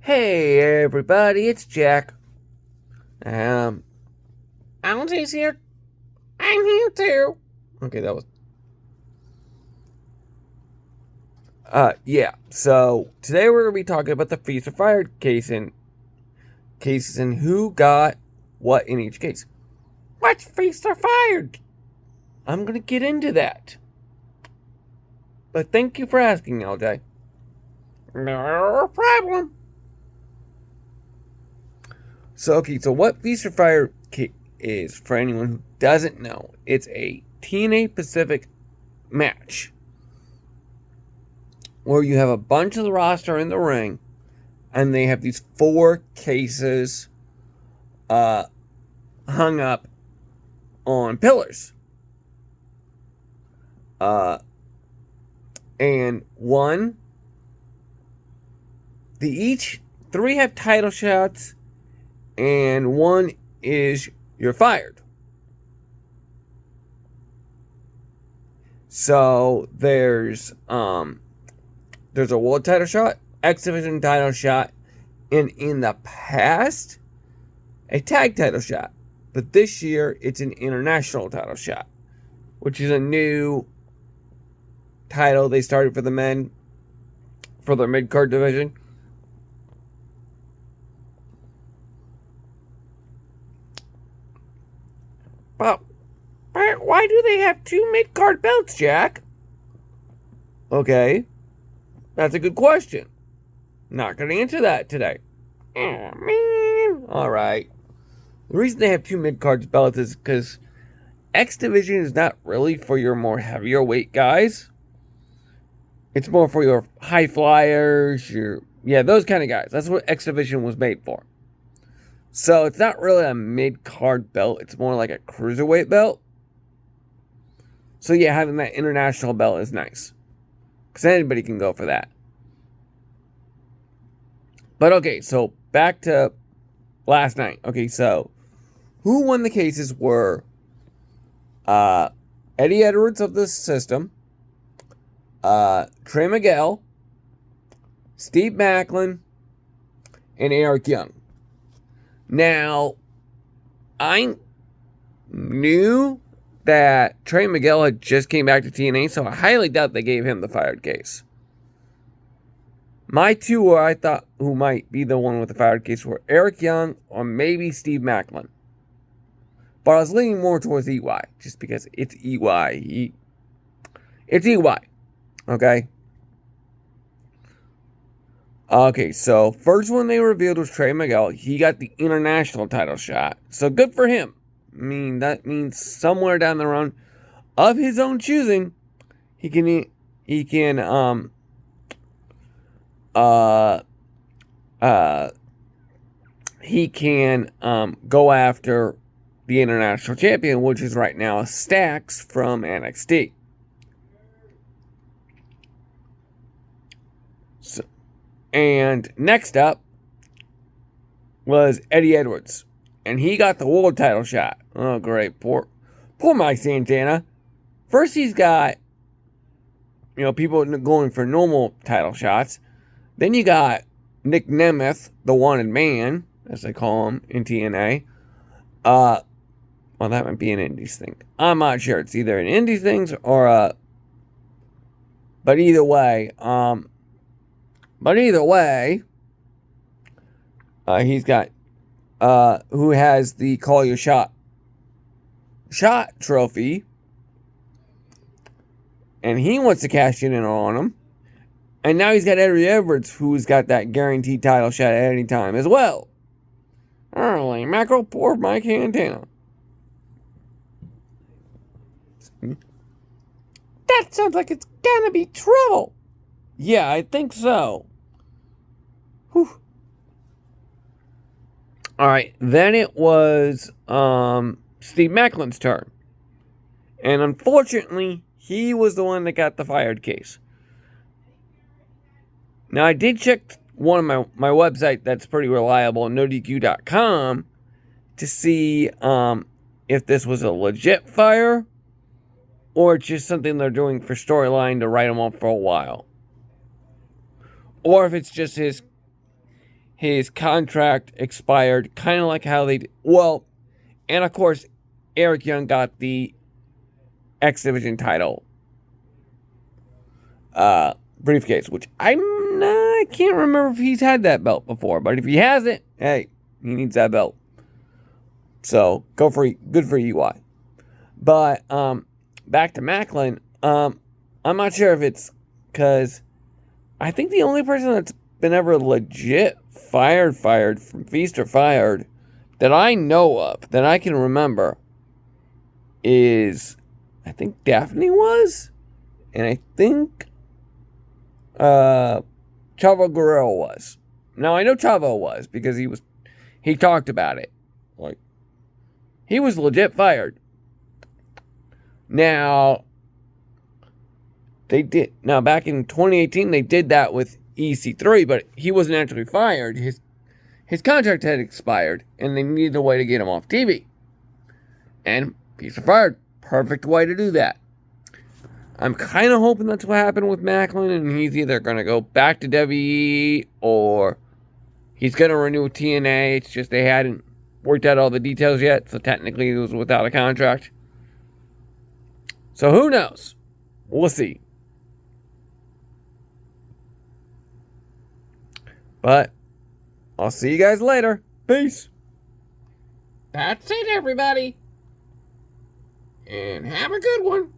Hey everybody, it's Jack. Um, Algae's here. I'm here too. Okay, that was. Yeah. So today we're gonna be talking about the Feast or Fired cases and who got what in each case. What's Feast or Fired? I'm gonna get into that. But thank you for asking, LJ. No problem. So what Feast or Fired is, for anyone who doesn't know, it's a TNA Pacific match where you have a bunch of the roster in the ring and they have these 4 cases hung up on pillars. And each 3 have title shots and 1 is you're fired. So there's a world title shot, X Division title shot, and in the past, a tag title shot. But this year, it's an international title shot, which is a new title they started for the men for their mid-card division. But why do they have 2 mid-card belts, Jack? Okay, that's a good question. Not going to answer that today. Oh, man. All right. The reason they have 2 mid-card belts is because X Division is not really for your more heavier weight guys. It's more for your high flyers, those kind of guys. That's what X Division was made for. So it's not really a mid-card belt. It's more like a cruiserweight belt. So yeah, having that international belt is nice. Because anybody can go for that. But okay, so back to last night. Okay, so who won the cases were Eddie Edwards of the System, Trey Miguel, Steve Macklin, and Eric Young. Now, I knew that Trey Miguel had just came back to TNA, so I highly doubt they gave him the fired case. My 2 who I thought who might be the one with the fired case were Eric Young or maybe Steve Macklin. But I was leaning more towards EY, just because it's EY. It's EY. Okay? Okay, so first one they revealed was Trey Miguel. He got the international title shot. So good for him. I mean, that means somewhere down the road of his own choosing, he can go after the international champion, which is right now Stax from NXT. So, and next up was Eddie Edwards, and he got the world title shot. Oh, great. Poor Mike Santana. First, he's got, people going for normal title shots. Then you got Nick Nemeth, the wanted man, as they call him in TNA. Well, that might be an Indies thing. I'm not sure. It's either an Indies thing or but either way, he's got who has the Call Your Shot trophy, and he wants to cash in on him. And now he's got Eddie Edwards, who's got that guaranteed title shot at any time as well. Holy mackerel, poor Mike Santana. That sounds like it's gonna be trouble. Yeah, I think so. Whew. Alright, then it was Steve Macklin's turn. And unfortunately, he was the one that got the fired case. Now, I did check one of my website that's pretty reliable, NoDQ.com, to see if this was a legit fire or just something they're doing for storyline to write him off for a while. Or if it's just his his contract expired, kind of like how they did. Well, and of course, Eric Young got the X Division title briefcase, which I can't remember if he's had that belt before, but if he has it, hey, he needs that belt. So good for EY. But back to Maclin, I'm not sure if it's because I think the only person that's been ever legit fired from Feast or fired that I know of, that I can remember, is I think Daphne was, and I think Chavo Guerrero was. Now I know Chavo was because he talked about it. Like, he was legit fired. Now back in 2018 they did that with EC3, but he wasn't actually fired. His contract had expired and they needed a way to get him off TV. And he's fired. Perfect way to do that. I'm kind of hoping that's what happened with Maclin, and he's either going to go back to WWE or he's going to renew TNA. It's just they hadn't worked out all the details yet, so technically he was without a contract. So who knows? We'll see. But I'll see you guys later. Peace. That's it, everybody. And have a good one.